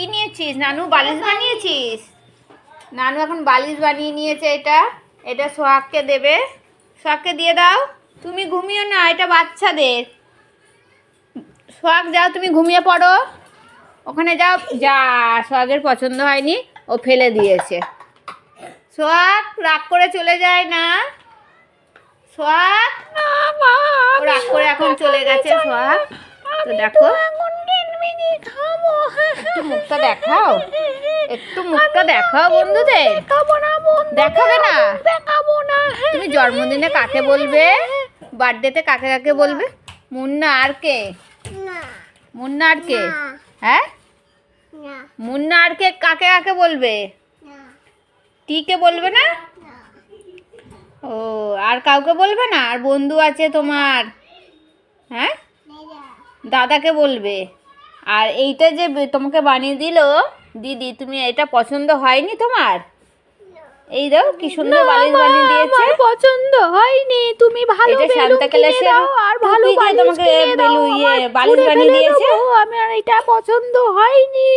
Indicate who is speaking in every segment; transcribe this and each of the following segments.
Speaker 1: কি নিয়েছিস? নানু বালিশ বানিয়েছিস? নানু এখন বালিশ বানিয়ে নিয়েছে। এটা সোহাগকে দেবে। সোহাগকে দিয়ে দাও। তুমি ঘুমিও না, এটা বাচ্চাদের। সোহাগ যাও, তুমি ঘুমিয়ে পড়ো। ওখানে যাও। যা, সোহাগের পছন্দ হয়নি, ও ফেলে দিয়েছে। সোহাগ রাগ করে চলে যায় না। সোহাগ রাগ করে এখন চলে গেছে সোহাগ। তো দেখো, একটু মুখটা দেখাও, একটু মুখটা দেখাও বন্ধুদের। দেখাবে না? তুমি জন্মদিনে কাকে বলবে? বার্থডেতে কাকে কাকে বলবে? মুন্না আর কে? মুন্না আর কে? হ্যাঁ, মুন্না আর কে কাকে কাকে বলবে? টিকে বলবে না? ও, আর কাউকে বলবে না? আর বন্ধু আছে তোমার? হ্যাঁ, দাদাকে বলবে। আর এইটা যে তোমাকে বানিয়ে দিল দিদি, তুমি এটা পছন্দ হয়নি তোমার? এই দাও কি সুন্দর বালিশ বানিয়ে দিয়েছে।
Speaker 2: পছন্দ হয়নি, তুমি ভালো
Speaker 1: এটা সান্তা ক্লাসের
Speaker 2: আর ভালো
Speaker 1: তোমাকে বালিশ বানিয়ে দিয়েছে।
Speaker 2: আমার এটা পছন্দ হয়নি,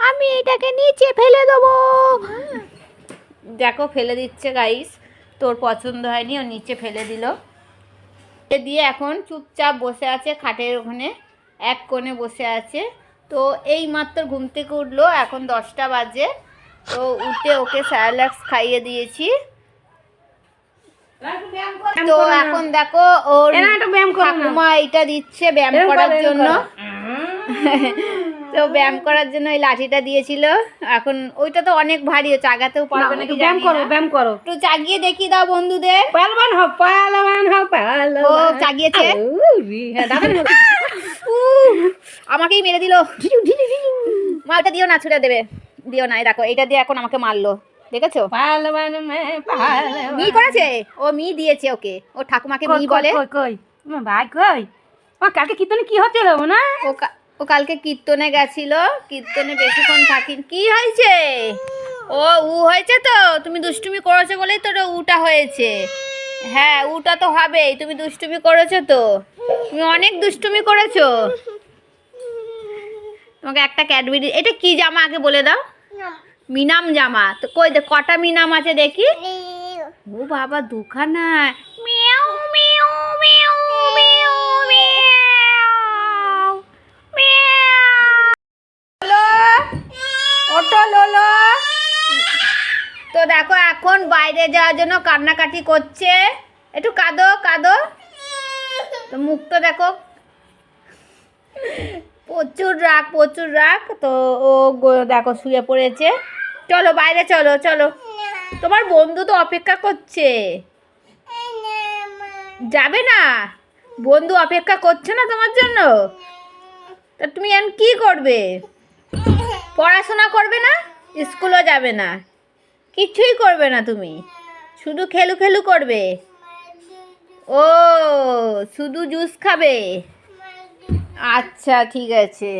Speaker 2: আমি এটাকে নিচে ফেলে দেবো।
Speaker 1: দেখো ফেলে দিচ্ছে গাইস, তোর পছন্দ হয়নি, ও নিচে ফেলে দিল। দিয়ে এখন চুপচাপ বসে আছে খাটের ওখানে, এক কোণে বসে আছে। তো এই মাত্র ঘুম থেকে উঠলো, এখন 10টা বাজে। তো উঠে ওকে স্যালাক্স খাইয়ে দিয়েছি। তো এখন দেখো ওর ঠাকুমা এইটা দিচ্ছে ব্যায়াম করার জন্য। তো ব্যায়াম করার জন্য ওই লাঠিটা দিয়েছিল। এখন ওইটা তো অনেক ভারী, চাগাতেও পারবে নাকি জানি না।
Speaker 2: ব্যায়াম করো।
Speaker 1: একটু চাগিয়ে দেখি দাও বন্ধুদের।
Speaker 2: পালবান হও, পালবান হও, পালবান।
Speaker 1: ও চাগিয়েছে, আমাকেই মেরে দিল। মালটা দিও না, ছুড়ে দেবে, দিও না। এই দেখো এইটা দিয়ে এখন আমাকে মারলো, দেখেছো?
Speaker 2: পালবান মে পালবান।
Speaker 1: মি করেছে, ও মি দিয়েছে ওকে, ও ঠাকুমাকে মি বলে।
Speaker 2: কই ভাই কই? ও কালকে কীর্তনে কি হচ্ছিল না?
Speaker 1: ও কালকে কীর্তনে গেছিল, কীর্তনে বেশিক্ষণ থাকিন। কি হয়েছে? ও উ হয়েছে তো, তুমি দুষ্টুমি করেছো বলেই তো উটা হয়েছে। হ্যাঁ, উটা তো হবেই, তুমি দুষ্টুমি করেছো তো, তুমি অনেক দুষ্টুমি করেছো। তোমাকে একটা ক্যাডবেরি, এটা কি জামা আগে বলে দাও? মিনাম জামা। তো কই দে, কটা মিনাম আছে দেখি। ও বাবা, দুখানা। মিয়াও মিয়াও মিয়াও মিয়াও মিয়াও মিয়াও। ওটো লোলো। তো দেখো এখন বাইরে যাওয়ার জন্য কান্নাকাটি করছে। একটু কাঁদো কাঁদো। তো মুখটা দেখো, প্রচুর রাগ, প্রচুর রাগ। তো ও দেখো শুয়ে পড়েছে। চলো বাইরে, চলো চলো, তোমার বন্ধু তো অপেক্ষা করছে। যাবে না? বন্ধু অপেক্ষা করছে না তোমার জন্য? তা তুমি এখন কি করবে? পড়াশোনা করবে না? স্কুলও যাবে না? কিচ্ছুই করবে না তুমি? শুধু খেলু খেলু করবে? ও, শুধু জুস খাবে? আচ্ছা ঠিক আছে।